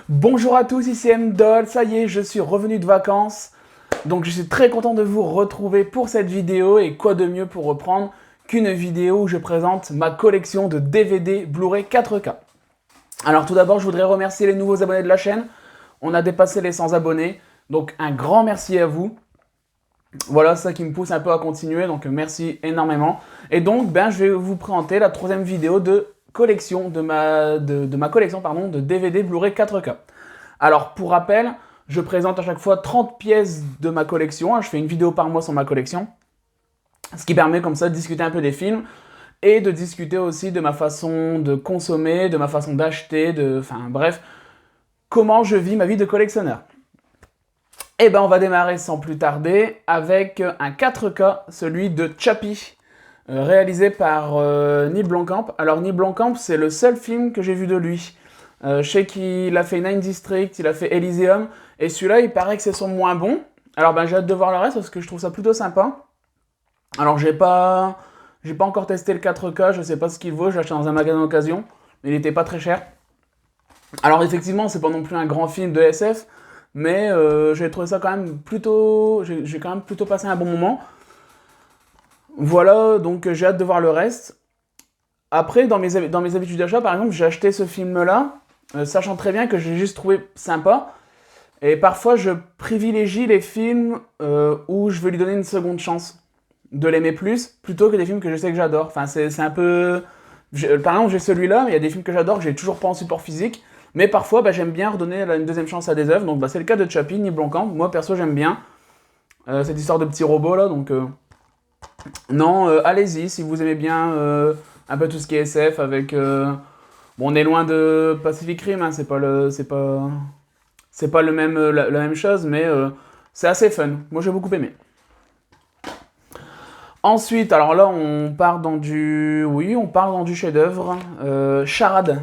Bonjour à tous, ici M-Doll, ça y est, je suis revenu de vacances. Donc je suis très content de vous retrouver pour cette vidéo et quoi de mieux pour reprendre qu'une vidéo où je présente ma collection de DVD Blu-ray 4K. Alors tout d'abord, je voudrais remercier les nouveaux abonnés de la chaîne. On a dépassé les 100 abonnés, donc un grand merci à vous. Voilà, ça qui me pousse un peu à continuer, donc merci énormément. Et donc, je vais vous présenter la troisième vidéo de collection de ma collection de DVD Blu-ray 4K. Alors, pour rappel, je présente à chaque fois 30 pièces de ma collection. Je fais une vidéo par mois sur ma collection, ce qui permet comme ça de discuter un peu des films et de discuter aussi de ma façon de consommer, de ma façon d'acheter, enfin bref, comment je vis ma vie de collectionneur. Et on va démarrer sans plus tarder avec un 4K, celui de Chappie, réalisé par Neil Blomkamp. Alors Neil Blomkamp, c'est le seul film que j'ai vu de lui. Je sais qu'il a fait Nine District, il a fait Elysium, et celui-là, il paraît que c'est son moins bon. Alors j'ai hâte de voir le reste parce que je trouve ça plutôt sympa. Alors j'ai pas encore testé le 4K, je sais pas ce qu'il vaut, je l'ai acheté dans un magasin d'occasion, mais il était pas très cher. Alors effectivement, c'est pas non plus un grand film de SF, mais j'ai trouvé ça quand même plutôt... J'ai quand même plutôt passé un bon moment. Voilà, donc j'ai hâte de voir le reste. Après, dans mes habitudes d'achat, par exemple, j'ai acheté ce film-là, sachant très bien que j'ai juste trouvé sympa. Et parfois, je privilégie les films où je veux lui donner une seconde chance de l'aimer plus, plutôt que des films que je sais que j'adore. Enfin, c'est un peu... Par exemple, j'ai celui-là, mais il y a des films que j'adore que j'ai toujours pas en support physique. Mais parfois, j'aime bien redonner une deuxième chance à des œuvres. Donc, c'est le cas de Chappie, Neil Blomkamp. Moi, perso, j'aime bien cette histoire de petits robots, là. Donc, non, allez-y, si vous aimez bien un peu tout ce qui est SF avec... Bon, on est loin de Pacific Rim, hein, c'est pas la même chose, mais c'est assez fun. Moi, j'ai beaucoup aimé. Ensuite, alors là, on part dans du chef-d'œuvre. Charade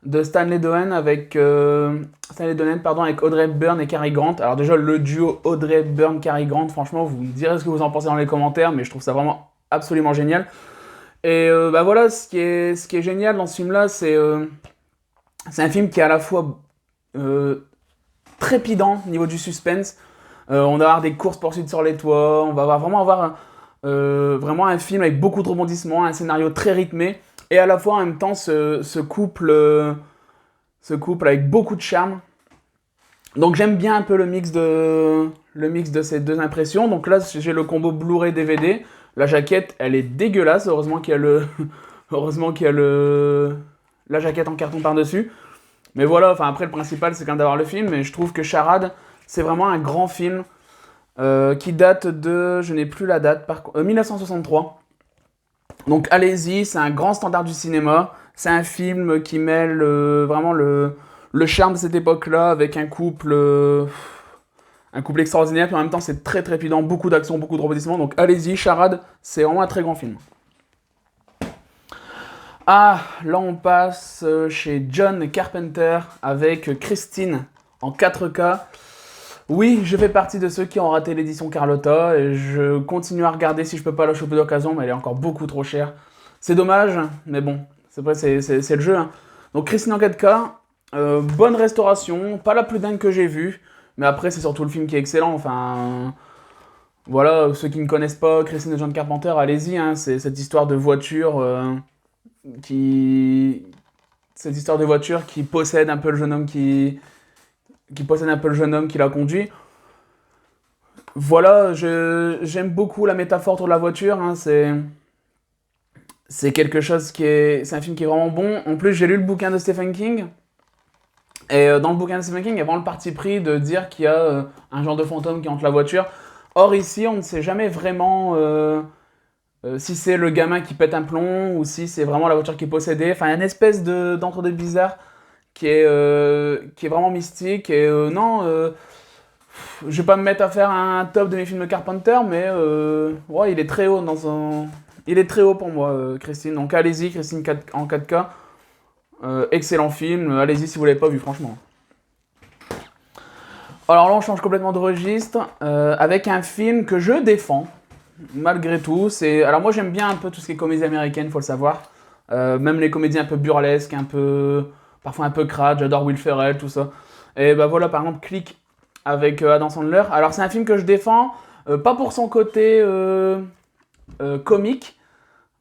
de Stanley Donen avec Audrey Hepburn et Cary Grant. Alors déjà, le duo Audrey Hepburn, Cary Grant, franchement, vous me direz ce que vous en pensez dans les commentaires, mais je trouve ça vraiment absolument génial. Et voilà, ce qui est génial dans ce film-là, c'est un film qui est à la fois trépidant au niveau du suspense. On va avoir des courses-poursuites sur les toits, on va vraiment avoir vraiment un film avec beaucoup de rebondissements, un scénario très rythmé, et à la fois en même temps ce couple avec beaucoup de charme. Donc j'aime bien un peu le mix de ces deux impressions. Donc là j'ai le combo Blu-ray DVD. La jaquette elle est dégueulasse, heureusement qu'il y a la jaquette en carton par-dessus. Mais voilà, enfin après le principal c'est quand même d'avoir le film, mais je trouve que Charade c'est vraiment un grand film qui date de, je n'ai plus la date, 1963. Donc allez-y, c'est un grand standard du cinéma. C'est un film qui mêle vraiment le charme de cette époque-là avec un couple extraordinaire. Puis en même temps, c'est très trépidant, beaucoup d'action, beaucoup de rebondissements. Donc allez-y, Charade, c'est vraiment un très grand film. Ah, là on passe chez John Carpenter avec Christine en 4K. Oui, je fais partie de ceux qui ont raté l'édition Carlotta et je continue à regarder si je peux pas la choper d'occasion, mais elle est encore beaucoup trop chère. C'est dommage, mais bon, c'est vrai, c'est le jeu. Hein. Donc Christine en 4K, bonne restauration, pas la plus dingue que j'ai vue, mais après c'est surtout le film qui est excellent. Enfin, voilà, ceux qui ne connaissent pas Christine de John Carpenter, allez-y, hein, c'est cette histoire de voiture qui possède un peu le jeune homme qui la conduit. Voilà, j'aime beaucoup la métaphore autour de la voiture. Hein, c'est quelque chose c'est un film qui est vraiment bon. En plus, j'ai lu le bouquin de Stephen King. Et dans le bouquin de Stephen King, il y a vraiment le parti pris de dire qu'il y a un genre de fantôme qui hante la voiture. Or, ici, on ne sait jamais vraiment si c'est le gamin qui pète un plomb ou si c'est vraiment la voiture qui est possédée. Enfin, il y a une espèce d'entre-deux bizarre qui est vraiment mystique. Et je vais pas me mettre à faire un top de mes films de Carpenter, mais ouais, il est très haut il est très haut pour moi, Christine. Donc allez-y, Christine en 4K. Excellent film, allez-y si vous l'avez pas vu, franchement. Alors là, on change complètement de registre avec un film que je défends, malgré tout. Alors moi, j'aime bien un peu tout ce qui est comédie américaine, faut le savoir. Même les comédies un peu burlesques, un peu parfois un peu crade, j'adore Will Ferrell, tout ça. Et bah voilà, par exemple, Click avec Adam Sandler. Alors c'est un film que je défends, pas pour son côté comique,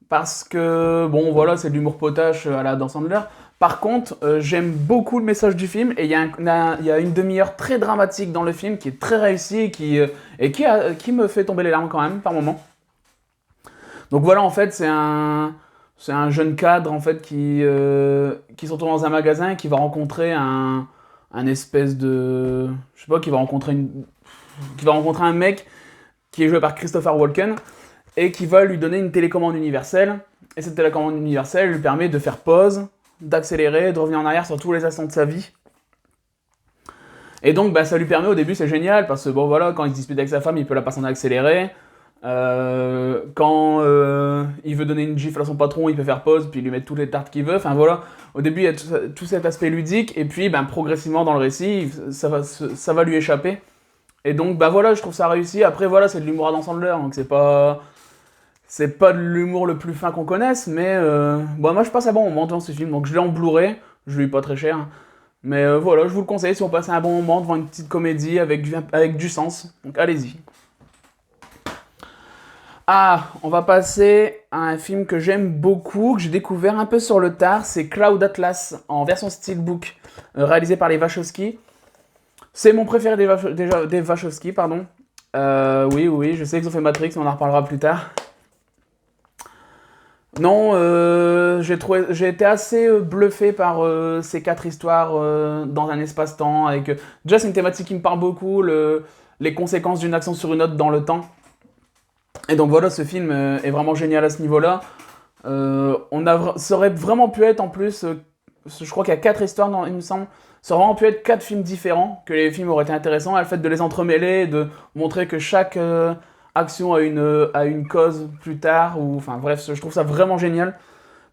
parce que, bon voilà, c'est de l'humour potache à la Adam Sandler. Par contre, j'aime beaucoup le message du film, et il y a une demi-heure très dramatique dans le film, qui est très réussie, et qui me fait tomber les larmes quand même, par moments. Donc voilà, en fait, c'est un jeune cadre, en fait, qui se retrouve dans un magasin, et qui va rencontrer un espèce de... Je sais pas, qui va rencontrer un mec qui est joué par Christopher Walken, et qui va lui donner une télécommande universelle. Et cette télécommande universelle lui permet de faire pause, d'accélérer, de revenir en arrière sur tous les instants de sa vie. Et donc bah, ça lui permet, au début c'est génial, parce que bon voilà, quand il se dispute avec sa femme, il peut la passer en accéléré. Quand il veut donner une gifle à son patron, il peut faire pause, puis lui mettre toutes les tartes qu'il veut. Enfin voilà, au début il y a tout cet aspect ludique, et puis ben, progressivement dans le récit, ça va lui échapper. Et donc bah voilà, je trouve ça réussi. Après voilà, c'est de l'humour Adam Sandler, donc c'est pas de l'humour le plus fin qu'on connaisse, mais bon, moi je passe un bon moment devant ce film, donc je l'ai en Blu-ray, je l'ai pas très cher. Mais voilà, je vous le conseille si on passe un bon moment devant une petite comédie avec du sens, donc allez-y. Ah, on va passer à un film que j'aime beaucoup, que j'ai découvert un peu sur le tard, c'est Cloud Atlas, en version steelbook, réalisé par les Wachowski. C'est mon préféré des Wachowski, pardon. Oui, je sais qu'ils ont fait Matrix, mais on en reparlera plus tard. Non, j'ai été assez bluffé par ces 4 histoires dans un espace-temps. Déjà, c'est une thématique qui me parle beaucoup, les conséquences d'une action sur une autre dans le temps. Et donc voilà, ce film est vraiment génial à ce niveau-là. Ça aurait vraiment pu être en plus, je crois qu'il y a 4 histoires, il me semble. Ça aurait vraiment pu être 4 films différents, que les films auraient été intéressants. Et le fait de les entremêler, de montrer que chaque action a une cause plus tard, enfin bref, je trouve ça vraiment génial.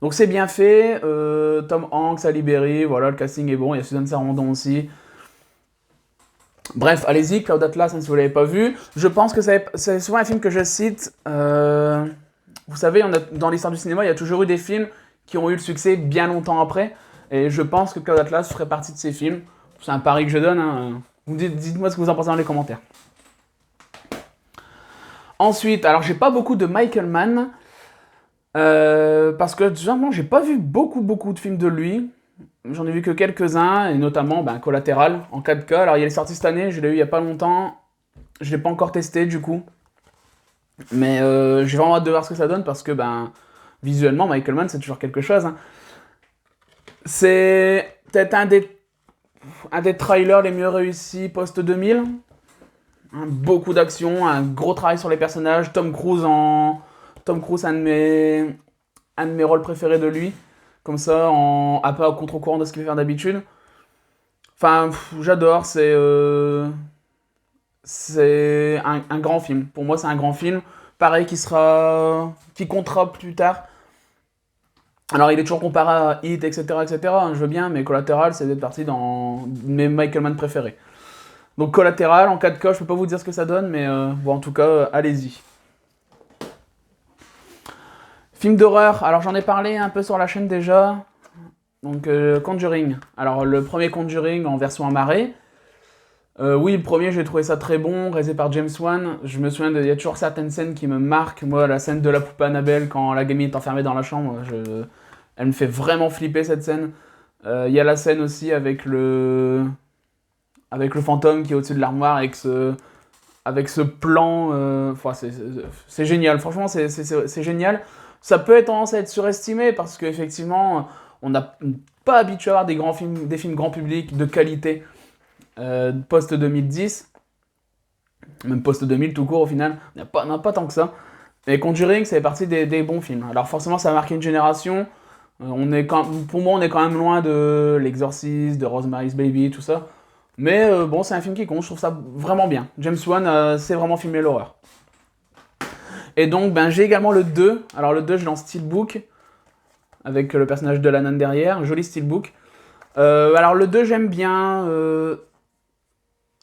Donc c'est bien fait, Tom Hanks, Halle Berry, voilà, le casting est bon, il y a Susan Sarandon aussi. Bref, allez-y, Cloud Atlas, hein, si vous ne l'avez pas vu. Je pense que c'est souvent un film que je cite. Vous savez, dans l'histoire du cinéma, il y a toujours eu des films qui ont eu le succès bien longtemps après. Et je pense que Cloud Atlas ferait partie de ces films. C'est un pari que je donne. Hein. Dites-moi ce que vous en pensez dans les commentaires. Ensuite, alors j'ai pas beaucoup de Michael Mann. Parce que, tout simplement, j'ai pas vu beaucoup de films de lui. J'en ai vu que quelques-uns, et notamment Collatéral en 4K. Alors il est sorti cette année, je l'ai eu il y a pas longtemps. Je l'ai pas encore testé du coup. Mais j'ai vraiment hâte de voir ce que ça donne parce que visuellement, Michael Mann c'est toujours quelque chose. Hein. C'est peut-être un des trailers les mieux réussis post-2000. Hein, beaucoup d'action, un gros travail sur les personnages. Tom Cruise, un de mes rôles préférés de lui. Comme ça, un peu à contre-courant de ce qu'il fait faire d'habitude. Enfin, j'adore, c'est un grand film. Pour moi, c'est un grand film. Pareil, qui comptera plus tard. Alors, il est toujours comparé à Hit, etc., hein, je veux bien, mais Collateral, c'est d'être parti dans mes Michael Mann préférés. Donc, Collateral, en 4K, je peux pas vous dire ce que ça donne, mais bon, en tout cas, allez-y. Film d'horreur, alors j'en ai parlé un peu sur la chaîne déjà. Donc Conjuring. Alors le premier Conjuring en version amarrée. Oui, le premier, j'ai trouvé ça très bon, réalisé par James Wan. Je me souviens, il y a toujours certaines scènes qui me marquent. Moi, la scène de la poupée Annabelle, quand la gamine est enfermée dans la chambre, elle me fait vraiment flipper cette scène. Il y a la scène aussi avec le fantôme qui est au-dessus de l'armoire, avec ce plan. C'est génial, franchement, c'est génial. Ça peut être tendance à être surestimé parce qu'effectivement, on n'a pas habitué à avoir des films grand public de qualité post-2010, même post-2000 tout court au final, on n'a pas tant que ça. Mais Conjuring, ça fait partie des bons films. Alors forcément, ça a marqué une génération. Pour moi, on est quand même loin de L'Exorciste, de Rosemary's Baby, tout ça. Mais bon, c'est un film qui compte, je trouve ça vraiment bien. James Wan sait vraiment filmer l'horreur. Et donc, j'ai également le 2. Alors le 2, je l'ai en steelbook, avec le personnage de la nonne derrière, joli steelbook. Alors le 2, j'aime bien. Je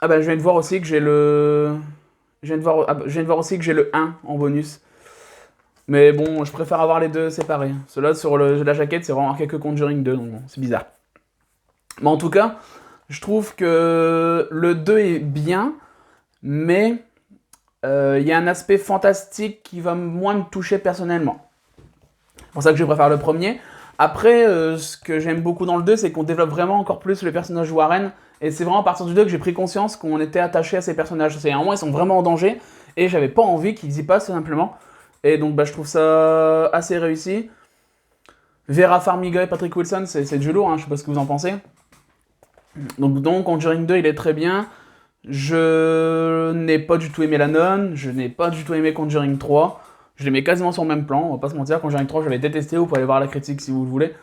viens de voir aussi que j'ai le... Je viens de voir aussi que j'ai le 1 en bonus. Mais bon, je préfère avoir les deux séparés. Ceux-là, sur la jaquette, c'est vraiment marqué que Conjuring 2, donc bon, c'est bizarre. Mais en tout cas, je trouve que le 2 est bien, mais il y a un aspect fantastique qui va moins me toucher personnellement. C'est pour ça que je préfère le premier. Après, ce que j'aime beaucoup dans le 2, c'est qu'on développe vraiment encore plus le personnage Warren. Et c'est vraiment à partir du 2 que j'ai pris conscience qu'on était attaché à ces personnages. C'est à un moment, ils sont vraiment en danger. Et j'avais pas envie qu'ils y passent, tout simplement. Et donc, je trouve ça assez réussi. Vera Farmiga et Patrick Wilson, c'est du lourd, hein, je sais pas ce que vous en pensez. Donc, Conjuring 2, il est très bien. Je n'ai pas du tout aimé La Nonne. Je n'ai pas du tout aimé Conjuring 3. Je les mets quasiment sur le même plan, on va pas se mentir. Conjuring 3, j'avais détesté, vous pouvez aller voir la critique si vous le voulez.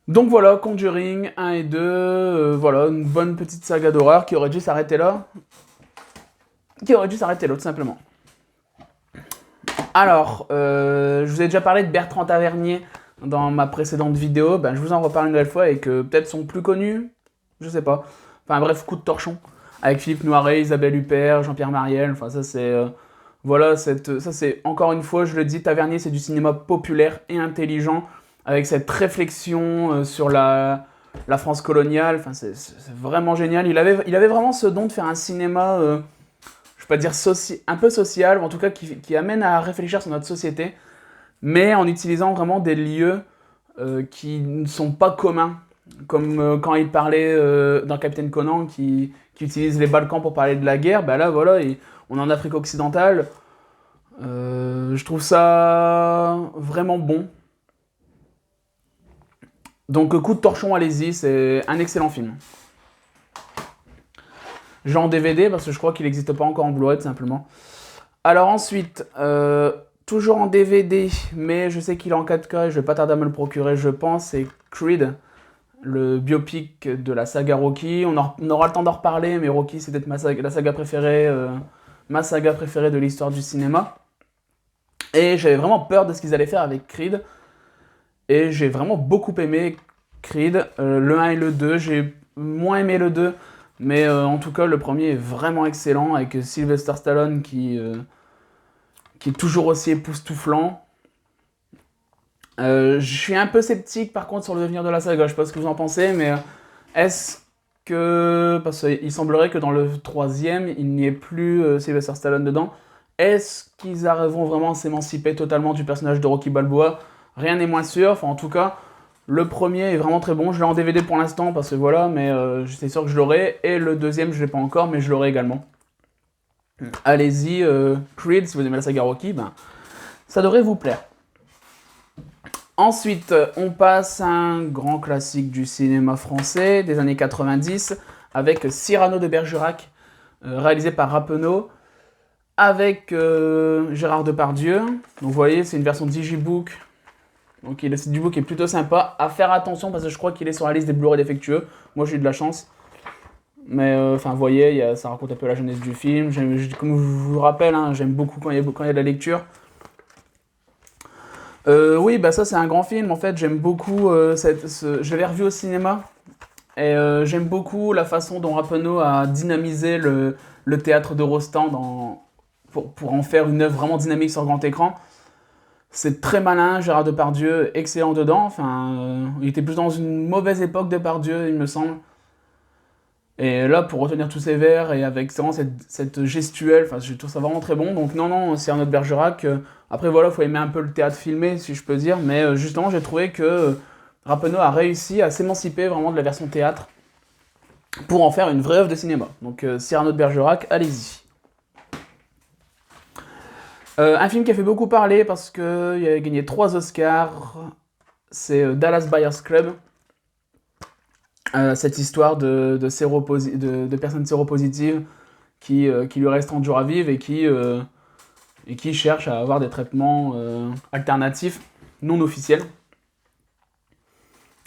Donc voilà, Conjuring 1 et 2, voilà, une bonne petite saga d'horreur qui aurait dû s'arrêter là. Tout simplement. Alors, je vous ai déjà parlé de Bertrand Tavernier dans ma précédente vidéo. Je vous en reparle une nouvelle fois et que peut-être sont plus connus, je sais pas. Enfin bref, Coup de torchon, avec Philippe Noiret, Isabelle Huppert, Jean-Pierre Mariel, enfin ça c'est... Voilà, ça c'est, encore une fois, je le dis, Tavernier, c'est du cinéma populaire et intelligent, avec cette réflexion sur la France coloniale, enfin, c'est vraiment génial. Il avait vraiment ce don de faire un cinéma, je vais pas dire un peu social, ou en tout cas qui amène à réfléchir sur notre société, mais en utilisant vraiment des lieux qui ne sont pas communs, comme quand il parlait dans Capitaine Conan, qui utilise les Balkans pour parler de la guerre, là, voilà, on est en Afrique occidentale. Je trouve ça vraiment bon. Donc, Coup de torchon, allez-y, c'est un excellent film. J'ai en DVD parce que je crois qu'il n'existe pas encore en Blu-ray, tout simplement. Alors ensuite, toujours en DVD, mais je sais qu'il est en 4K et je vais pas tarder à me le procurer, je pense, c'est Creed, le biopic de la saga Rocky. On aura le temps d'en reparler, mais Rocky, c'est peut-être la saga préférée, ma saga préférée de l'histoire du cinéma. Et j'avais vraiment peur de ce qu'ils allaient faire avec Creed. Et j'ai vraiment beaucoup aimé Creed, le 1 et le 2. J'ai moins aimé le 2, mais en tout cas, le premier est vraiment excellent, avec Sylvester Stallone qui est toujours aussi époustouflant. Je suis un peu sceptique par contre sur le devenir de la saga, je sais pas ce que vous en pensez, mais est-ce que... Parce qu'il semblerait que dans le troisième, il n'y ait plus Sylvester Stallone dedans. Est-ce qu'ils arriveront vraiment à s'émanciper totalement du personnage de Rocky Balboa? Rien n'est moins sûr, enfin en tout cas, le premier est vraiment très bon. Je l'ai en DVD pour l'instant parce que voilà, mais c'est sûr que je l'aurai. Et le deuxième, je l'ai pas encore, mais je l'aurai également. Allez-y, Creed, si vous aimez la saga Rocky, ça devrait vous plaire. Ensuite, on passe à un grand classique du cinéma français des années 90 avec Cyrano de Bergerac, réalisé par Rappeneau, avec Gérard Depardieu. Donc vous voyez, c'est une version Digibook. Donc le Digibook est plutôt sympa. À faire attention parce que je crois qu'il est sur la liste des Blu-ray défectueux. Moi j'ai eu de la chance. Mais enfin, vous voyez, ça raconte un peu la jeunesse du film. Comme je vous rappelle, hein, j'aime beaucoup quand il y a de la lecture. Oui, ça c'est un grand film. En fait, j'aime beaucoup. Je l'avais revu au cinéma. Et j'aime beaucoup la façon dont Rappeneau a dynamisé le théâtre de Rostand pour en faire une œuvre vraiment dynamique sur grand écran. C'est très malin, Gérard Depardieu, excellent dedans. Enfin, il était plus dans une mauvaise époque Depardieu, il me semble. Et là, pour retenir tous ces vers et avec vraiment cette gestuelle, je trouve ça vraiment très bon. Donc non, c'est Cyrano de Bergerac. Après voilà, il faut aimer un peu le théâtre filmé, si je peux dire. Mais justement, j'ai trouvé que Rappeneau a réussi à s'émanciper vraiment de la version théâtre pour en faire une vraie œuvre de cinéma. Donc Cyrano de Bergerac, allez-y. Un film qui a fait beaucoup parler parce qu'il a gagné 3 Oscars, c'est Dallas Buyers Club. Cette histoire de personnes séropositives qui lui restent 30 jours à vivre et qui cherchent à avoir des traitements alternatifs, non officiels.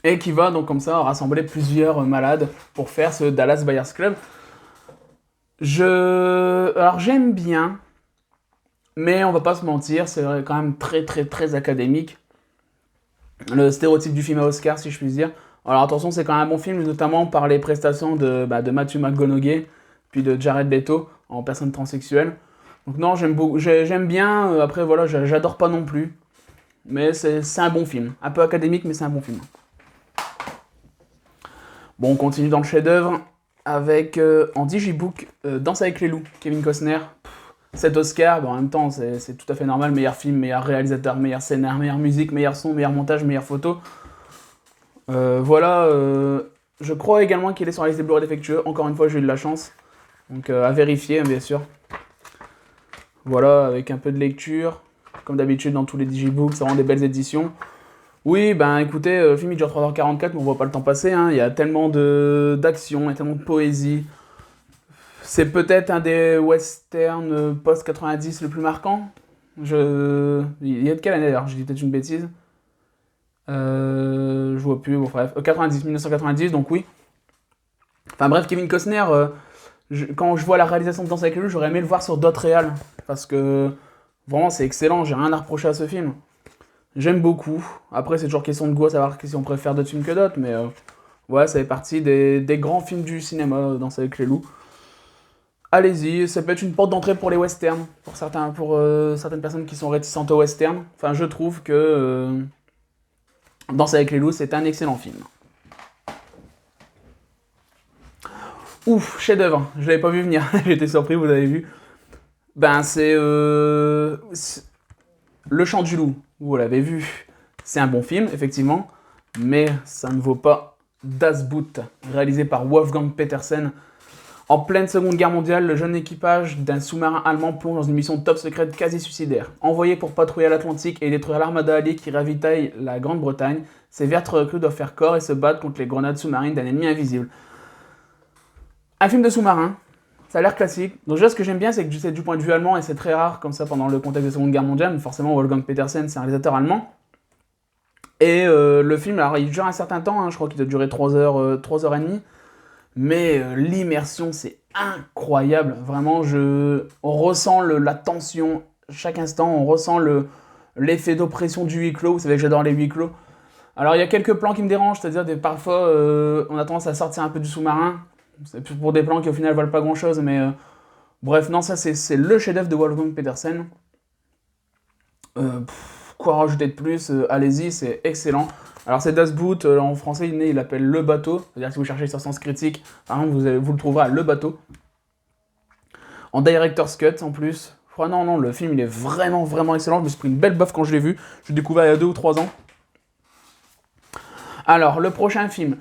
Et qui va donc comme ça rassembler plusieurs malades pour faire ce Dallas Buyers Club. Alors j'aime bien, mais on va pas se mentir, c'est quand même très très très académique. Le stéréotype du film à Oscar, si je puis dire. Alors attention, c'est quand même un bon film, notamment par les prestations de Matthew McConaughey, puis de Jared Leto en personne transsexuelle. Donc non, j'aime bien, après voilà, j'adore pas non plus. Mais c'est un bon film. Un peu académique, mais c'est un bon film. Bon, on continue dans le chef-d'œuvre avec en digibook Danse avec les loups, Kevin Costner. 7 Oscars, en même temps c'est tout à fait normal, meilleur film, meilleur réalisateur, meilleur scénar, meilleure musique, meilleur son, meilleur montage, meilleure photo. Voilà, je crois également qu'il est sur la liste des Blu-ray défectueux, encore une fois j'ai eu de la chance, donc à vérifier bien sûr. Voilà, avec un peu de lecture, comme d'habitude dans tous les digibooks, c'est vraiment des belles éditions. Oui, ben écoutez, le film il dure 3h44, mais on voit pas le temps passer, hein. Il y a tellement d'action, il y a tellement de poésie. C'est peut-être un des westerns post-90 le plus marquant. Il y a de quelle année d'ailleurs? Je dis peut-être une bêtise. Je vois plus, bon bref. 1990, donc oui. Enfin bref, Kevin Costner, quand je vois la réalisation de Danse avec les loups, j'aurais aimé le voir sur d'autres réals. Parce que vraiment c'est excellent, j'ai rien à reprocher à ce film. J'aime beaucoup. Après, c'est toujours question de goût, à savoir si on préfère d'autres films que d'autres, mais ouais, ça fait partie des grands films du cinéma, Danse avec les loups. Allez-y, ça peut être une porte d'entrée pour les westerns, pour certaines personnes qui sont réticentes aux westerns. Enfin, je trouve que Danse avec les loups, c'est un excellent film. Ouf, chef-d'œuvre, je l'avais pas vu venir, j'étais surpris, vous l'avez vu. Ben, c'est Le Chant du Loup, vous l'avez vu. C'est un bon film, effectivement, mais ça ne vaut pas Das Boot, réalisé par Wolfgang Petersen. En pleine Seconde Guerre mondiale, le jeune équipage d'un sous-marin allemand plonge dans une mission top secrète quasi suicidaire. Envoyé pour patrouiller l'Atlantique et détruire l'armada alliée qui ravitaille la Grande-Bretagne, ces vertes recrues doivent faire corps et se battre contre les grenades sous-marines d'un ennemi invisible. Un film de sous-marin, ça a l'air classique. Donc déjà, ce que j'aime bien, c'est que c'est du point de vue allemand et c'est très rare comme ça pendant le contexte de la Seconde Guerre mondiale. Mais forcément, Wolfgang Petersen, c'est un réalisateur allemand. Et le film, alors il dure un certain temps, hein, je crois qu'il doit durer 3h, 3h30. Mais l'immersion, c'est incroyable. Vraiment, on ressent la tension chaque instant. On ressent l'effet d'oppression du huis clos. Vous savez que j'adore les huis clos. Alors, il y a quelques plans qui me dérangent. C'est-à-dire, parfois, on a tendance à sortir un peu du sous-marin. C'est plus pour des plans qui, au final, ne valent pas grand-chose. Mais bref, non, ça, c'est le chef-d'œuvre de Wolfgang Petersen. Quoi rajouter de plus? Allez-y, c'est excellent. Alors c'est Das Boot, en français il l'appelle Le Bateau, c'est-à-dire que si vous cherchez sur Sens Critique, par exemple, vous le trouverez à Le Bateau. En Director's Cut en plus. Non, le film il est vraiment, vraiment excellent, je me suis pris une belle baffe quand je l'ai vu, je l'ai découvert il y a 2 ou 3 ans. Alors, le prochain film.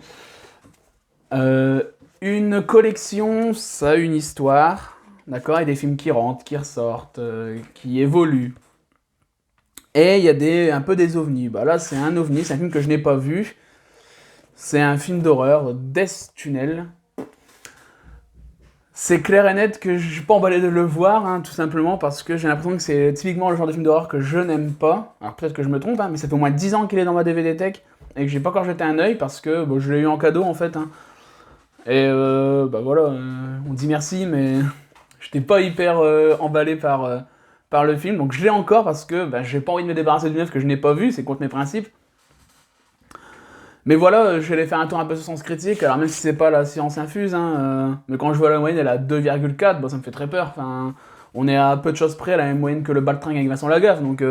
Une collection, ça a une histoire, d'accord? Il y a des films qui rentrent, qui ressortent, qui évoluent. Et il y a un peu des ovnis. Bah là, c'est un ovni, c'est un film que je n'ai pas vu. C'est un film d'horreur, Death Tunnel. C'est clair et net que je suis pas emballé de le voir, hein, tout simplement parce que j'ai l'impression que c'est typiquement le genre de film d'horreur que je n'aime pas. Alors peut-être que je me trompe, hein, mais ça fait au moins 10 ans qu'il est dans ma DVD Tech et que j'ai pas encore jeté un œil parce que je l'ai eu en cadeau en fait. Hein. Et bah voilà, on dit merci, mais j'étais pas hyper emballé par le film, donc je l'ai encore parce que j'ai pas envie de me débarrasser d'une œuvre que je n'ai pas vue, c'est contre mes principes. Mais voilà, je vais aller faire un tour un peu sur Sens Critique, alors même si c'est pas la science infuse, hein, mais quand je vois la moyenne, elle est à 2,4, ça me fait très peur. Enfin, on est à peu de choses près à la même moyenne que le Baltringue avec Vincent Lagaffe, donc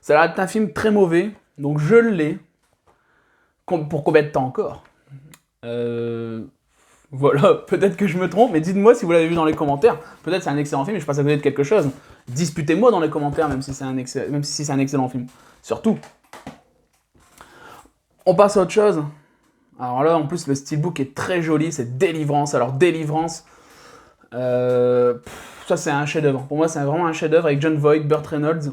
ça a l'air d'être un film très mauvais, donc je l'ai. Pour combien de temps encore? Voilà, peut-être que je me trompe, mais dites-moi si vous l'avez vu dans les commentaires. Peut-être c'est un excellent film et je passe à côté de quelque chose. Disputez-moi dans les commentaires, même si c'est un excellent film. Surtout. On passe à autre chose. Alors là, en plus, le steelbook est très joli, c'est Délivrance. Alors, Délivrance, ça c'est un chef-d'œuvre. Pour moi, c'est vraiment un chef-d'œuvre avec Jon Voight, Burt Reynolds,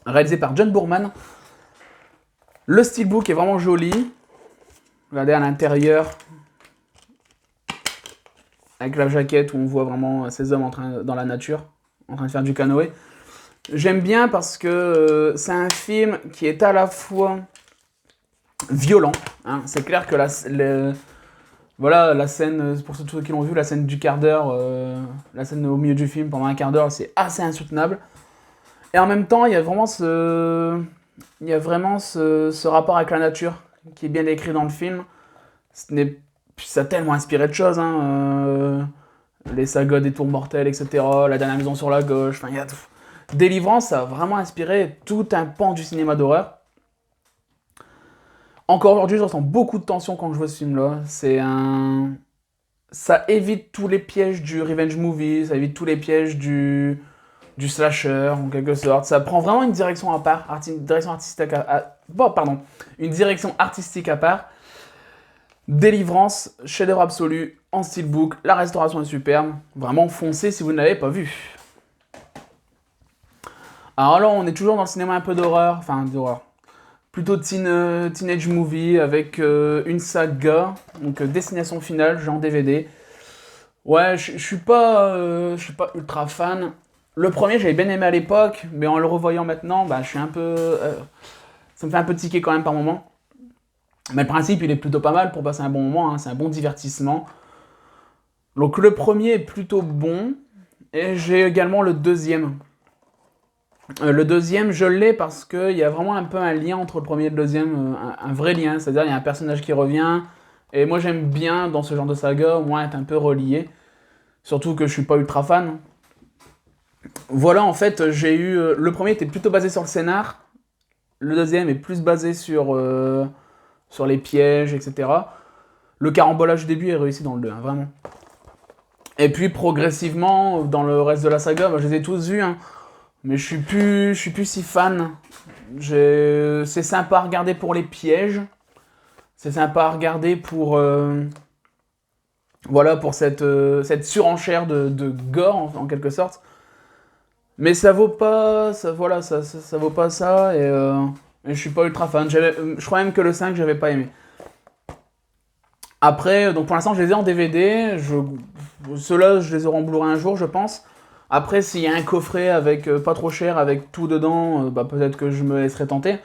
réalisé par John Boorman. Le steelbook est vraiment joli. Regardez à l'intérieur, avec la jaquette où on voit vraiment ces hommes dans la nature, en train de faire du canoë. J'aime bien parce que c'est un film qui est à la fois violent. Hein. C'est clair que voilà, la scène, pour ceux qui l'ont vu, la scène du quart d'heure, la scène au milieu du film pendant un quart d'heure, c'est assez insoutenable. Et en même temps, il y a vraiment ce rapport avec la nature qui est bien décrit dans le film. Ça a tellement inspiré de choses, hein, les sagas des tours mortelles, etc., la dernière maison sur la gauche, enfin, il y a tout. Délivrance, ça a vraiment inspiré tout un pan du cinéma d'horreur. Encore aujourd'hui, je ressens beaucoup de tension quand je vois ce film-là. Ça évite tous les pièges du revenge movie, ça évite tous les pièges du slasher, en quelque sorte. Ça prend vraiment une direction à part, une direction artistique une direction artistique à part. Délivrance, chef-d'œuvre absolu, en steelbook, la restauration est superbe. Vraiment foncez si vous ne l'avez pas vu. Alors là, on est toujours dans le cinéma un peu d'horreur, plutôt teenage movie avec une saga, donc Destination Finale, genre DVD. Ouais, je suis pas ultra fan. Le premier, j'avais bien aimé à l'époque, mais en le revoyant maintenant, bah, je suis un peu, ça me fait un peu tiquer quand même par moment. Mais le principe, il est plutôt pas mal pour passer un bon moment, hein, c'est un bon divertissement. Donc le premier est plutôt bon, et j'ai également le deuxième. Le deuxième, je l'ai parce qu'il y a vraiment un peu un lien entre le premier et le deuxième, un vrai lien, c'est-à-dire il y a un personnage qui revient, et moi j'aime bien dans ce genre de saga, au moins être un peu relié, surtout que je suis pas ultra fan. Voilà, en fait, j'ai eu... le premier était plutôt basé sur le scénar, le deuxième est plus basé sur les pièges, etc. Le carambolage du début est réussi dans le 2, hein, vraiment. Et puis progressivement, dans le reste de la saga, bah, je les ai tous vus, hein, mais je suis plus si fan. C'est sympa à regarder pour les pièges, c'est sympa à regarder pour... voilà, pour cette surenchère de gore, en quelque sorte. Mais ça vaut pas... Ça vaut pas ça, et je suis pas ultra fan. Je crois même que le 5, j'avais pas aimé. Après, donc pour l'instant, je les ai en DVD. Ceux-là, je les aurai en Blu-ray un jour, je pense. Après, s'il y a un coffret avec pas trop cher, avec tout dedans, bah, peut-être que je me laisserai tenter.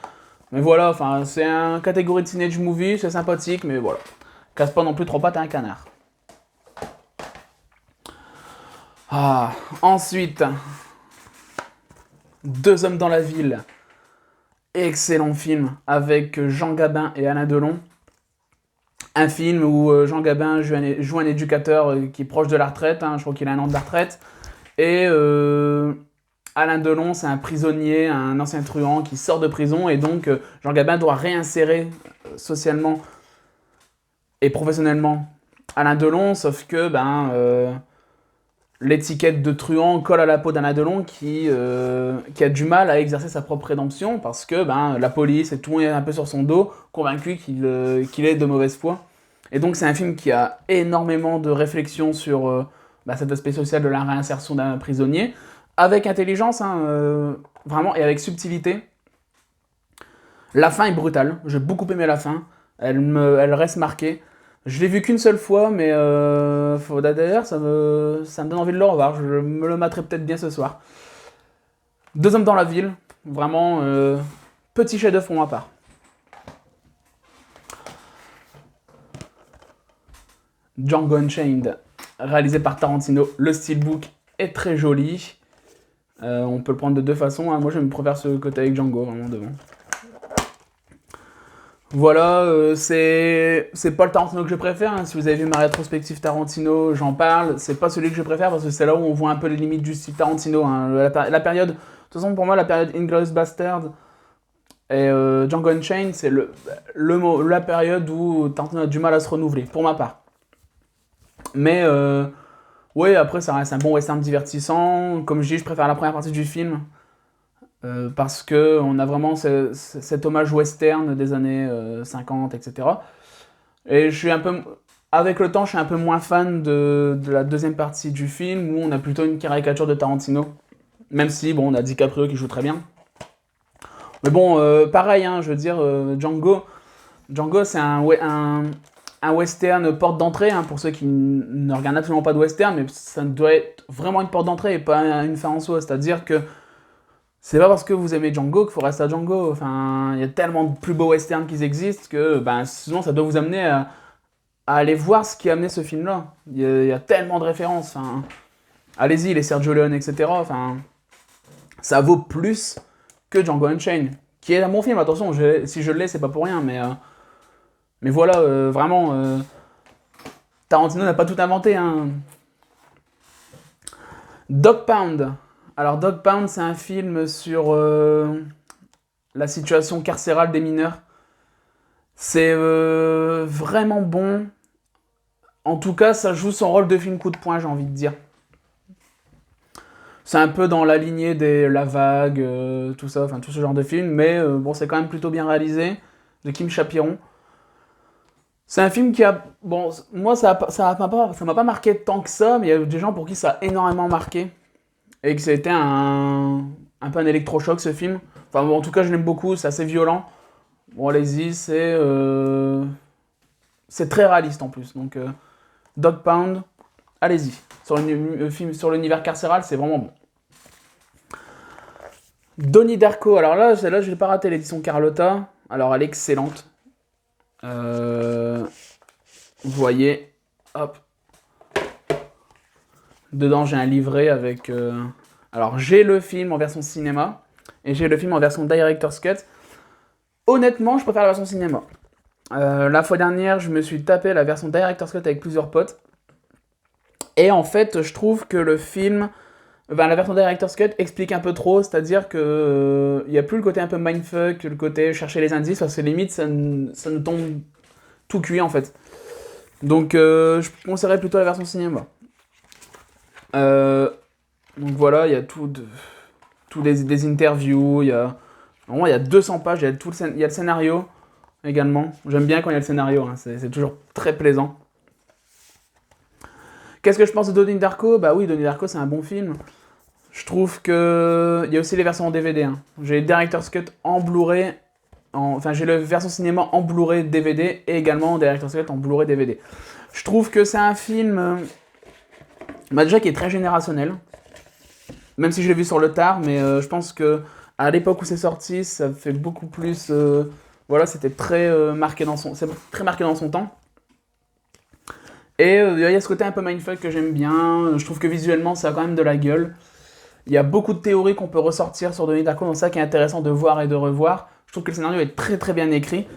Mais voilà, enfin, c'est un catégorie de teenage movie, c'est sympathique, mais voilà. Casse pas non plus trop pattes à un canard. Ah, ensuite, Deux hommes dans la ville. Excellent film avec Jean Gabin et Alain Delon. Un film où Jean Gabin joue un éducateur qui est proche de la retraite, hein, je crois qu'il a un an de la retraite. Et Alain Delon, c'est un prisonnier, un ancien truand qui sort de prison. Et donc Jean Gabin doit réinsérer socialement et professionnellement Alain Delon, sauf que l'étiquette de truand colle à la peau d'Alain Delon qui a du mal à exercer sa propre rédemption parce que la police et tout est un peu sur son dos, convaincu qu'il est de mauvaise foi. Et donc c'est un film qui a énormément de réflexion sur cet aspect social de la réinsertion d'un prisonnier, avec intelligence, hein, vraiment, et avec subtilité. La fin est brutale, j'ai beaucoup aimé la fin, elle reste marquée. Je l'ai vu qu'une seule fois, mais d'ailleurs, ça me donne envie de le revoir. Je me le materai peut-être bien ce soir. Deux hommes dans la ville, vraiment petit chef-d'œuvre pour ma part. Django Unchained, réalisé par Tarantino. Le steelbook est très joli. On peut le prendre de deux façons, hein. Moi, je me préfère ce côté avec Django, vraiment devant. Voilà, c'est pas le Tarantino que je préfère, hein. Si vous avez vu ma rétrospective Tarantino, j'en parle. C'est pas celui que je préfère parce que c'est là où on voit un peu les limites du style Tarantino, hein. La période, de toute façon pour moi la période Inglourious Basterds et Django Unchained, c'est la période où Tarantino a du mal à se renouveler, pour ma part. Mais ouais, après ça reste un bon western divertissant. Comme je dis, je préfère la première partie du film. Parce qu'on a vraiment cet hommage western des années 50, etc. Et avec le temps, je suis un peu moins fan de la deuxième partie du film, où on a plutôt une caricature de Tarantino. Même si, bon, on a DiCaprio qui joue très bien. Mais bon, pareil, hein, je veux dire, Django, c'est un western porte d'entrée, hein, pour ceux qui ne regardent absolument pas de western, mais ça doit être vraiment une porte d'entrée et pas une fin en soi. C'est-à-dire que c'est pas parce que vous aimez Django qu'il faut rester à Django. Enfin, il y a tellement de plus beaux westerns qui existent que sinon ça doit vous amener à aller voir ce qui a amené ce film-là. Il y a tellement de références. Enfin, allez-y, les Sergio Leone, etc. Enfin, ça vaut plus que Django Unchained, qui est un bon film. Attention, si je l'ai, c'est pas pour rien, mais voilà, vraiment, Tarantino n'a pas tout inventé, hein. Dog Pound. Alors Dog Pound, c'est un film sur la situation carcérale des mineurs. C'est vraiment bon. En tout cas, ça joue son rôle de film coup de poing, j'ai envie de dire. C'est un peu dans la lignée des La Vague, tout ça, enfin tout ce genre de film, mais bon, c'est quand même plutôt bien réalisé, de Kim Chapiron. C'est un film qui a... Bon, moi, ça m'a pas marqué tant que ça, mais il y a des gens pour qui ça a énormément marqué. Et que c'était un peu un électrochoc, ce film. Enfin, bon, en tout cas, je l'aime beaucoup, c'est assez violent. Bon, allez-y, c'est très réaliste en plus. Donc, Dog Pound, allez-y. Sur le film sur l'univers carcéral, c'est vraiment bon. Donnie Darko, alors là, celle-là, je l'ai pas raté, l'édition Carlotta. Alors, elle est excellente. Vous voyez, hop. Dedans, j'ai un livret avec... Alors, j'ai le film en version cinéma et j'ai le film en version Director's Cut. Honnêtement, je préfère la version cinéma. La fois dernière, je me suis tapé la version Director's Cut avec plusieurs potes. Et en fait, je trouve que le film... Ben, la version Director's Cut explique un peu trop, c'est-à-dire que y a plus le côté un peu mindfuck, le côté chercher les indices, parce que limite, ça nous tombe tout cuit, en fait. Donc, je conseillerais plutôt la version cinéma. Donc voilà, il y a des interviews, vraiment, il y a 200 pages, il y a le scénario également. J'aime bien quand il y a le scénario, hein, c'est toujours très plaisant. Qu'est-ce que je pense de Donnie Darko? Bah oui, Donnie Darko, c'est un bon film. Je trouve que... Il y a aussi les versions en DVD. Hein. J'ai le Director's Cut en Blu-ray, enfin j'ai la version cinéma en Blu-ray DVD et également Director's Cut en Blu-ray DVD. Je trouve que c'est un film bah déjà qui est très générationnel. Même si je l'ai vu sur le tard, mais je pense que à l'époque où c'est sorti, ça fait beaucoup plus... voilà, c'était très, c'est très marqué dans son temps. Et il y a ce côté un peu mindfuck que j'aime bien. Je trouve que visuellement, ça a quand même de la gueule. Il y a beaucoup de théories qu'on peut ressortir sur Donnie Darko, donc ça qui est intéressant de voir et de revoir. Je trouve que le scénario est très très bien écrit.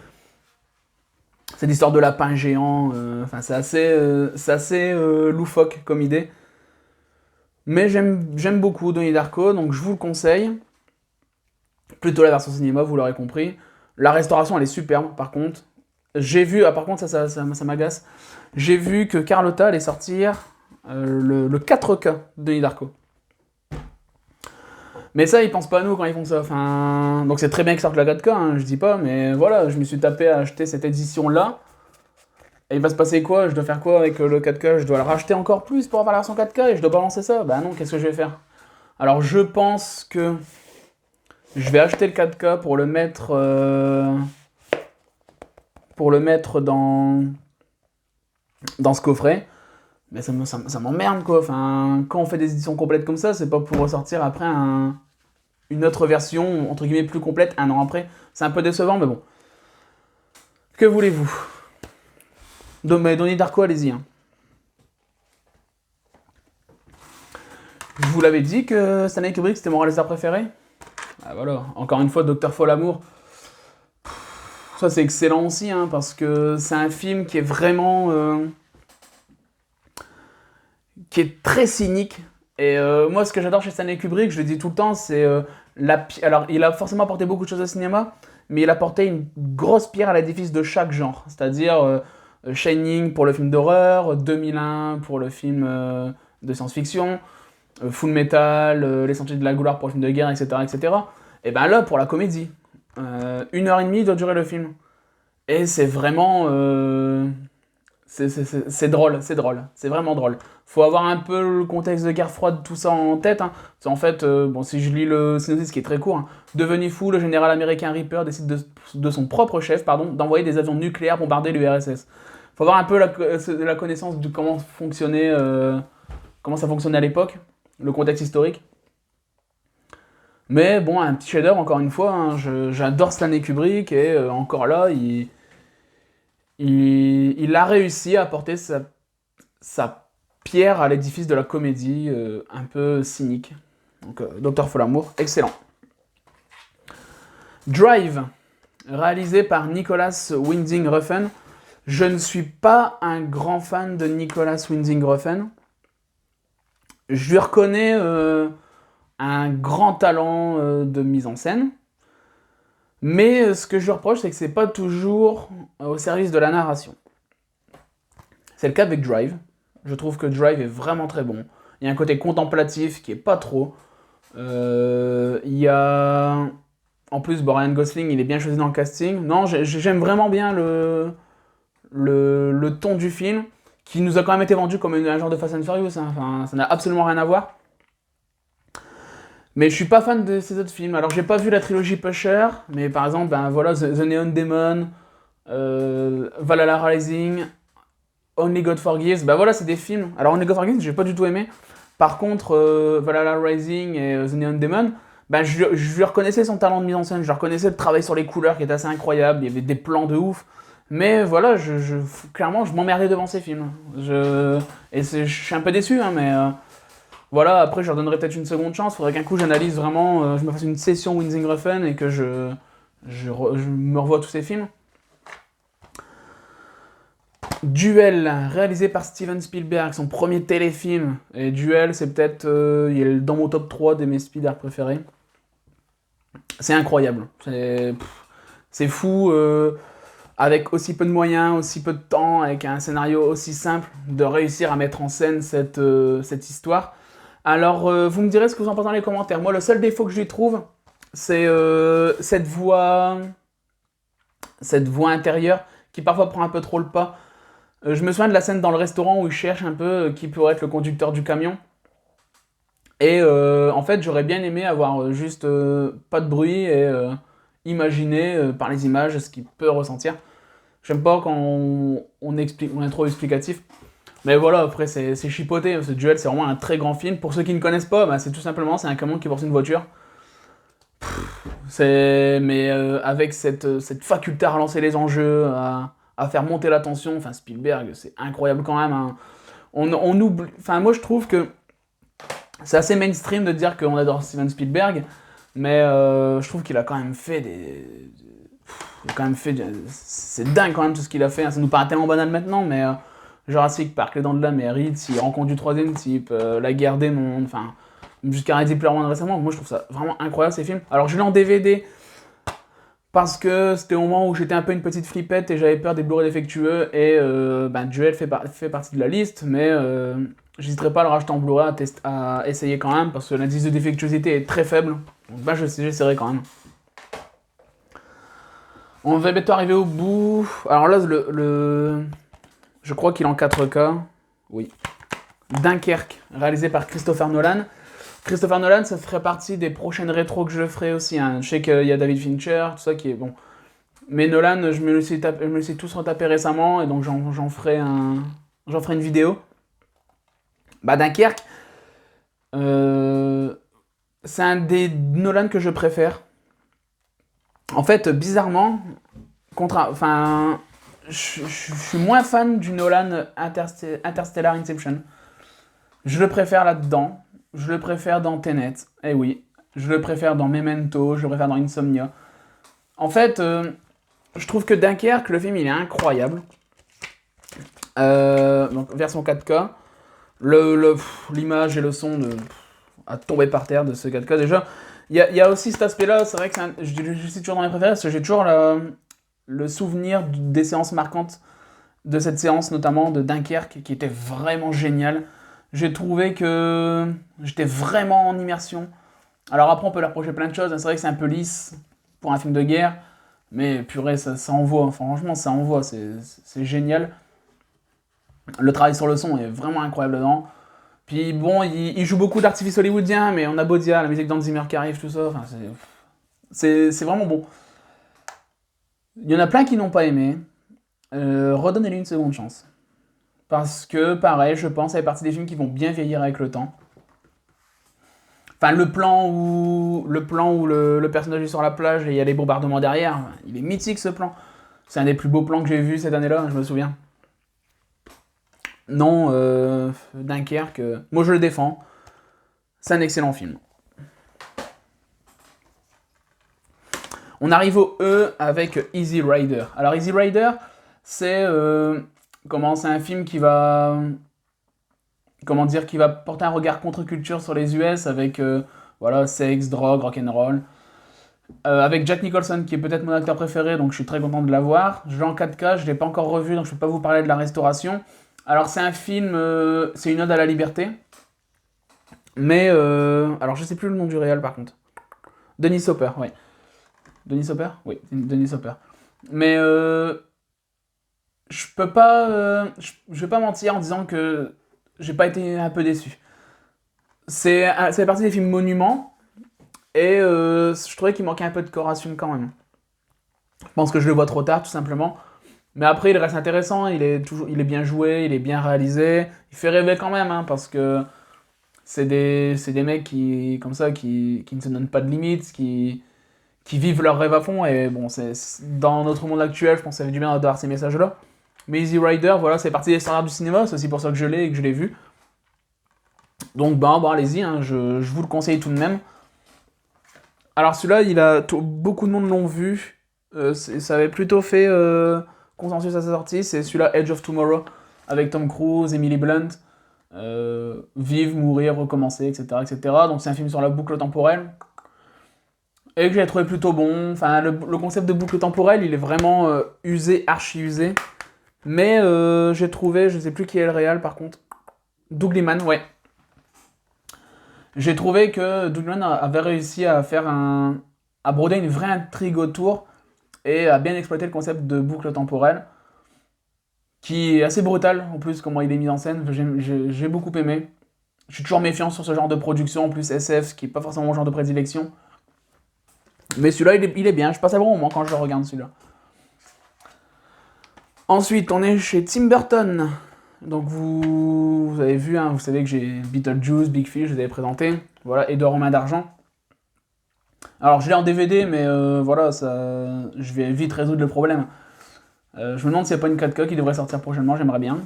C'est l'histoire de lapin géant, enfin c'est assez loufoque comme idée. Mais j'aime beaucoup Donnie Darko, donc je vous le conseille. Plutôt la version cinéma, vous l'aurez compris. La restauration, elle est superbe, par contre. J'ai vu, par contre, ça m'agace. J'ai vu que Carlotta allait sortir le 4K de Donnie Darko. Mais ça, ils pensent pas à nous quand ils font ça. Enfin, donc c'est très bien qu'ils sortent la 4K, hein, je dis pas, mais voilà, je me suis tapé à acheter cette édition-là. Et il va se passer quoi? Je dois faire quoi avec le 4K? Je dois le racheter encore plus pour avoir la version 4K et je dois balancer ça? Bah non, qu'est-ce que je vais faire? Alors je pense que je vais acheter le 4K pour le mettre dans ce coffret. Mais ça m'emmerde quoi. Enfin, quand on fait des éditions complètes comme ça, c'est pas pour ressortir après une autre version, entre guillemets, plus complète un an après. C'est un peu décevant, mais bon. Que voulez-vous? Mais Donnie Darko, allez-y. Hein. Je vous l'avais dit que Stanley Kubrick, c'était mon réalisateur préféré. Ah voilà, encore une fois, Docteur Folamour. Ça, c'est excellent aussi, hein, parce que c'est un film qui est vraiment... qui est très cynique. Et moi, ce que j'adore chez Stanley Kubrick, je le dis tout le temps, c'est alors, il a forcément apporté beaucoup de choses au cinéma, mais il a apporté une grosse pierre à l'édifice de chaque genre. C'est-à-dire Shining pour le film d'horreur, 2001 pour le film de science-fiction, Full Metal, Les Sentiers de la Gloire pour le film de guerre, etc., etc. Et ben là, pour la comédie, 1h30 doit durer le film. Et c'est vraiment... c'est drôle, c'est vraiment drôle. Faut avoir un peu le contexte de guerre froide, tout ça en tête. Hein. En fait, bon, si je lis le synopsis qui est très court, hein, devenu fou, le général américain Reaper décide de son propre chef, d'envoyer des avions nucléaires bombarder l'URSS. Faut avoir un peu la connaissance de comment ça fonctionnait à l'époque, le contexte historique. Mais bon, un petit chef-d'œuvre encore une fois. Hein, j'adore Stanley Kubrick et encore là, il a réussi à apporter sa pierre à l'édifice de la comédie un peu cynique. Donc, Dr. Folamour, excellent. Drive, réalisé par Nicolas Winding Refn. Je ne suis pas un grand fan de Nicolas Winding Refn. Je lui reconnais un grand talent de mise en scène. Mais ce que je lui reproche, c'est que c'est pas toujours au service de la narration. C'est le cas avec Drive. Je trouve que Drive est vraiment très bon. Il y a un côté contemplatif qui est pas trop. Il y a... En plus, Ryan Gosling, il est bien choisi dans le casting. Non, j'aime vraiment bien le ton du film, qui nous a quand même été vendu comme un genre de Fast and Furious. Hein. Enfin, ça n'a absolument rien à voir. Mais je suis pas fan de ces autres films. Alors, j'ai pas vu la trilogie Pusher, mais par exemple, ben voilà, The Neon Demon, Valhalla Rising, Only God Forgives, bah voilà, c'est des films. Alors Only God Forgives, j'ai pas du tout aimé. Par contre, Valhalla Rising et The Neon Demon, bah, je lui reconnaissais son talent de mise en scène, je lui reconnaissais le travail sur les couleurs qui était assez incroyable, il y avait des plans de ouf. Mais voilà, clairement, je m'emmerdais devant ces films. Je suis un peu déçu, hein, mais voilà, après je leur donnerai peut-être une seconde chance. Faudrait qu'un coup j'analyse vraiment, je me fasse une session Wins Refn et que je me revoie tous ces films. Duel, réalisé par Steven Spielberg, son premier téléfilm. Et Duel, c'est peut-être il est dans mon top 3 de mes Spielberg préférés. C'est incroyable. C'est fou, avec aussi peu de moyens, aussi peu de temps, avec un scénario aussi simple, de réussir à mettre en scène cette histoire. Alors, vous me direz ce que vous en pensez dans les commentaires. Moi, le seul défaut que je lui trouve, c'est cette voix intérieure qui parfois prend un peu trop le pas. Je me souviens de la scène dans le restaurant où il cherche un peu qui pourrait être le conducteur du camion. Et en fait, j'aurais bien aimé avoir juste pas de bruit et imaginer par les images ce qu'il peut ressentir. J'aime pas quand on est trop explicatif. Mais voilà, après, c'est chipoté. Ce Duel, c'est vraiment un très grand film. Pour ceux qui ne connaissent pas, bah, c'est tout simplement c'est un camion qui poursuit une voiture. Mais avec cette faculté à relancer les enjeux, à faire monter la tension, enfin Spielberg, c'est incroyable quand même. Hein. On oublie, enfin moi je trouve que c'est assez mainstream de dire qu'on adore Steven Spielberg, mais je trouve qu'il a quand même fait c'est dingue quand même tout ce qu'il a fait. Hein. Ça nous paraît tellement banal maintenant, mais Jurassic Park, Les Dents de la Mer, It, il rencontre du troisième type, La Guerre des Mondes, enfin jusqu'à Ready Player One récemment. Moi je trouve ça vraiment incroyable ces films. Alors je l'ai en DVD. Parce que c'était au moment où j'étais un peu une petite flippette et j'avais peur des Blu-ray défectueux et Duel fait partie de la liste, mais j'hésiterai pas à le racheter en Blu-ray à essayer quand même parce que l'indice de défectuosité est très faible, donc j'essaierai quand même. On va bientôt arriver au bout. Alors là, je crois qu'il est en 4K. Oui. Dunkerque, réalisé par Christopher Nolan. Christopher Nolan, ça ferait partie des prochaines rétros que je ferai aussi. Hein. Je sais qu'il y a David Fincher, tout ça qui est bon. Mais Nolan, je me le suis tous retapé récemment et donc j'en ferai une vidéo. Bah Dunkerque, c'est un des Nolan que je préfère. En fait, bizarrement, je suis moins fan du Nolan Interstellar Inception. Je le préfère là-dedans. Je le préfère dans Tenet. Eh oui. Je le préfère dans Memento. Je le préfère dans Insomnia. En fait, je trouve que Dunkerque, le film, il est incroyable. Donc, version 4K. L'image et le son à tomber par terre de ce 4K. Déjà, il y a aussi cet aspect-là. C'est vrai que je suis toujours dans mes préférés parce que j'ai toujours le souvenir des séances marquantes de cette séance, notamment de Dunkerque, qui était vraiment géniale. J'ai trouvé que j'étais vraiment en immersion. Alors après, on peut leur reprocher plein de choses. C'est vrai que c'est un peu lisse pour un film de guerre. Mais purée, ça envoie. Franchement, ça envoie. C'est génial. Le travail sur le son est vraiment incroyable dedans. Puis bon, il joue beaucoup d'artifices hollywoodiens, mais on a beau dire, la musique d'Hans Zimmer qui arrive, tout ça. Enfin, c'est vraiment bon. Il y en a plein qui n'ont pas aimé. Redonnez-lui une seconde chance. Parce que, pareil, je pense, ça fait partie des films qui vont bien vieillir avec le temps. Enfin, le plan où le personnage est sur la plage et il y a les bombardements derrière, il est mythique ce plan. C'est un des plus beaux plans que j'ai vu cette année-là, je me souviens. Non, Dunkerque, moi je le défends. C'est un excellent film. On arrive au E avec Easy Rider. Alors Easy Rider, c'est un film qui va porter un regard contre-culture sur les US avec voilà, sexe, drogue, rock'n'roll. avec Jack Nicholson, qui est peut-être mon acteur préféré, donc je suis très content de l'avoir. Je l'ai en 4K, je ne l'ai pas encore revu, donc je ne peux pas vous parler de la restauration. Alors c'est un film, c'est une ode à la liberté, mais alors je sais plus le nom du réal par contre. Denis Hopper, oui. Denis Hopper? Oui, Denis Hopper. Mais je peux pas, je vais pas mentir en disant que j'ai pas été un peu déçu. C'est partie des films monuments, et je trouvais qu'il manquait un peu de décoration quand même. Je pense que je le vois trop tard, tout simplement. Mais après, il reste intéressant, il est bien joué, il est bien réalisé. Il fait rêver quand même, hein, parce que c'est des mecs qui, comme ça, qui ne se donnent pas de limites, qui vivent leur rêve à fond. Et bon, dans notre monde actuel, je pense que ça fait du bien d'avoir ces messages-là. Mais Easy Rider, voilà, c'est parti des standards du cinéma, c'est aussi pour ça que je l'ai et que je l'ai vu. Donc, bon, allez-y, hein, je vous le conseille tout de même. Alors celui-là, beaucoup de monde l'ont vu. Ça avait plutôt fait consensus à sa sortie. C'est celui-là, Edge of Tomorrow, avec Tom Cruise, Emily Blunt. Vivre, mourir, recommencer, etc., etc. Donc c'est un film sur la boucle temporelle. Et que j'ai trouvé plutôt bon. Enfin, le concept de boucle temporelle, il est vraiment usé, archi usé. Mais j'ai trouvé, je sais plus qui est le réal par contre. Doug Liman, ouais. J'ai trouvé que Doug Liman avait réussi à broder une vraie intrigue autour et à bien exploiter le concept de boucle temporelle, qui est assez brutal en plus, comment il est mis en scène. J'ai beaucoup aimé. Je suis toujours méfiant sur ce genre de production, en plus SF, qui n'est pas forcément mon genre de prédilection. Mais celui-là, il est bien, je passe un bon moment quand je le regarde celui-là. Ensuite, on est chez Tim Burton. Donc vous avez vu, hein, vous savez que j'ai Beetlejuice, Big Fish, je vous avais présenté. Voilà, Edouard aux mains d'argent. Alors je l'ai en DVD, mais voilà, je vais vite résoudre le problème. Je me demande s'il n'y a pas une 4K qui devrait sortir prochainement, j'aimerais bien.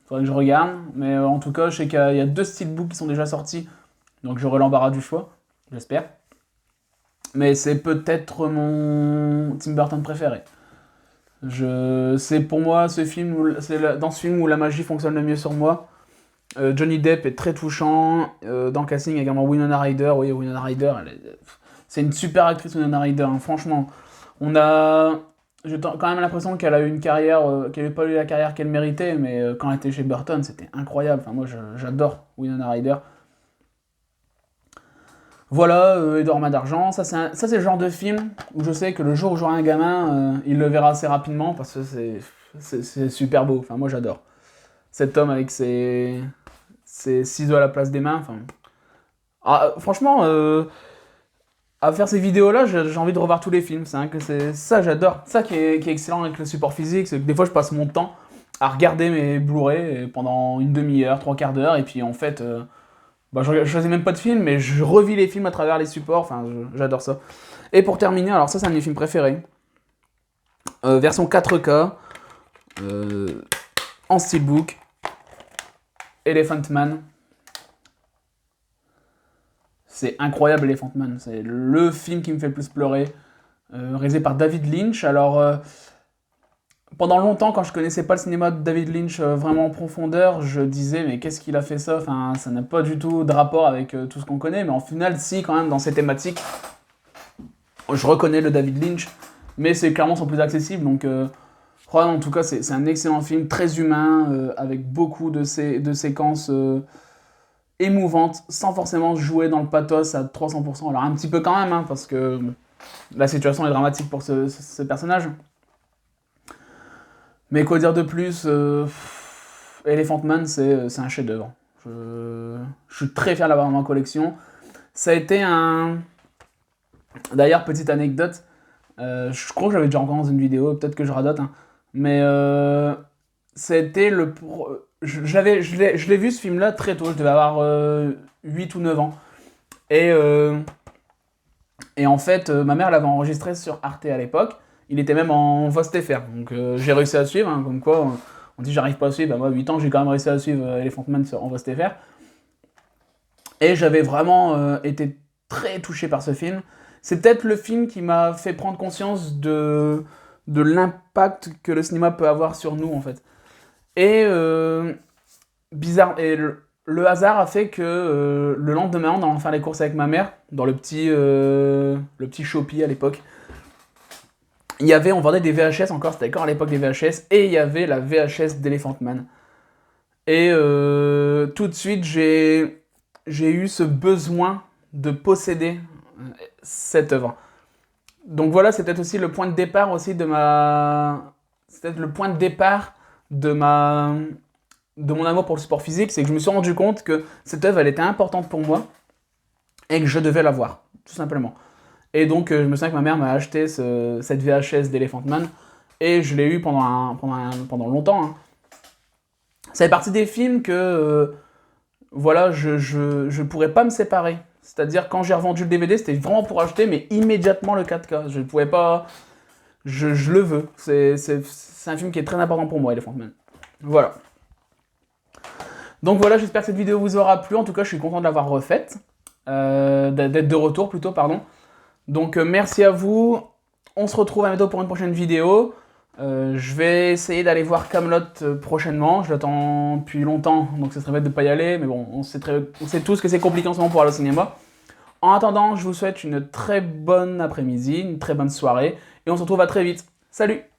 Faudrait que je regarde, mais en tout cas, je sais qu'il y a 2 steelbooks qui sont déjà sortis, donc j'aurai l'embarras du choix, j'espère. Mais c'est peut-être mon Tim Burton préféré. C'est pour moi dans ce film où la magie fonctionne le mieux sur moi. Johnny Depp est très touchant. Dans le casting également Winona Ryder. Oui, Winona Ryder, c'est une super actrice, Winona Ryder. Hein. Franchement, j'ai quand même l'impression qu'elle a eu une carrière, qu'elle n'a pas eu la carrière qu'elle méritait, mais quand elle était chez Burton, c'était incroyable. Enfin, moi, j'adore Winona Ryder. Voilà, Edouard Main d'Argent, ça c'est le genre de film où je sais que le jour où j'aurai un gamin, il le verra assez rapidement parce que c'est super beau, enfin moi j'adore. Cet homme avec ses ciseaux à la place des mains, enfin... Ah, franchement, à faire ces vidéos-là, j'ai envie de revoir tous les films, c'est ça j'adore. Ça qui est excellent avec le support physique, c'est que des fois je passe mon temps à regarder mes Blu-ray pendant une demi-heure, trois quarts d'heure, et puis en fait... bah, je choisis même pas de film, mais je revis les films à travers les supports, enfin j'adore ça. Et pour terminer, alors ça c'est un de mes films préférés, version 4K, en steelbook, Elephant Man. C'est incroyable Elephant Man, c'est le film qui me fait le plus pleurer, réalisé par David Lynch. Alors pendant longtemps, quand je connaissais pas le cinéma de David Lynch vraiment en profondeur, je disais mais qu'est-ce qu'il a fait ça? Enfin, ça n'a pas du tout de rapport avec tout ce qu'on connaît, mais en final, si quand même dans ces thématiques, je reconnais le David Lynch, mais c'est clairement son plus accessible. Donc, en tout cas, c'est un excellent film, très humain, avec beaucoup de séquences émouvantes, sans forcément jouer dans le pathos à 300%. Alors un petit peu quand même, hein, parce que la situation est dramatique pour ce personnage. Mais quoi dire de plus, Elephant Man, c'est un chef-d'œuvre. Je suis très fier d'avoir dans ma collection. Ça a été un... D'ailleurs, petite anecdote, je crois que j'avais déjà rencontré dans une vidéo, peut-être que je radote, hein, mais c'était je l'ai vu ce film-là très tôt, je devais avoir 8 ou 9 ans. Et, et en fait, ma mère l'avait enregistré sur Arte à l'époque. Il était même en VOST-FR, donc j'ai réussi à suivre, hein, comme quoi on dit j'arrive pas à suivre, bah moi 8 ans j'ai quand même réussi à suivre Elephant Man en VOST-FR. Et j'avais vraiment été très touché par ce film. C'est peut-être le film qui m'a fait prendre conscience de l'impact que le cinéma peut avoir sur nous en fait. Et bizarre, et le hasard a fait que le lendemain, en allant faire les courses avec ma mère, dans le petit Shopee à l'époque, on vendait des VHS encore, c'était encore à l'époque des VHS, et il y avait la VHS d'Elephant Man. Et tout de suite, j'ai eu ce besoin de posséder cette œuvre. Donc voilà, c'est peut-être aussi le point de départ aussi de ma... C'est peut-être le point de départ de mon amour pour le sport physique, c'est que je me suis rendu compte que cette œuvre, elle était importante pour moi et que je devais la voir, tout simplement. Et donc, je me souviens que ma mère m'a acheté cette VHS d'Elephant Man et je l'ai eu pendant longtemps. Hein. Ça fait partie des films que, voilà, je pourrais pas me séparer. C'est-à-dire, quand j'ai revendu le DVD, c'était vraiment pour acheter, mais immédiatement le 4K. Je ne pouvais pas... Je le veux. C'est un film qui est très important pour moi, Elephant Man. Voilà. Donc voilà, j'espère que cette vidéo vous aura plu. En tout cas, je suis content de l'avoir refaite. D'être de retour, plutôt, pardon. Donc, merci à vous. On se retrouve à bientôt pour une prochaine vidéo. Je vais essayer d'aller voir Kaamelott prochainement. Je l'attends depuis longtemps, donc ce serait bête de ne pas y aller. Mais bon, on sait tous que c'est compliqué en ce moment pour aller au cinéma. En attendant, je vous souhaite une très bonne après-midi, une très bonne soirée. Et on se retrouve à très vite. Salut!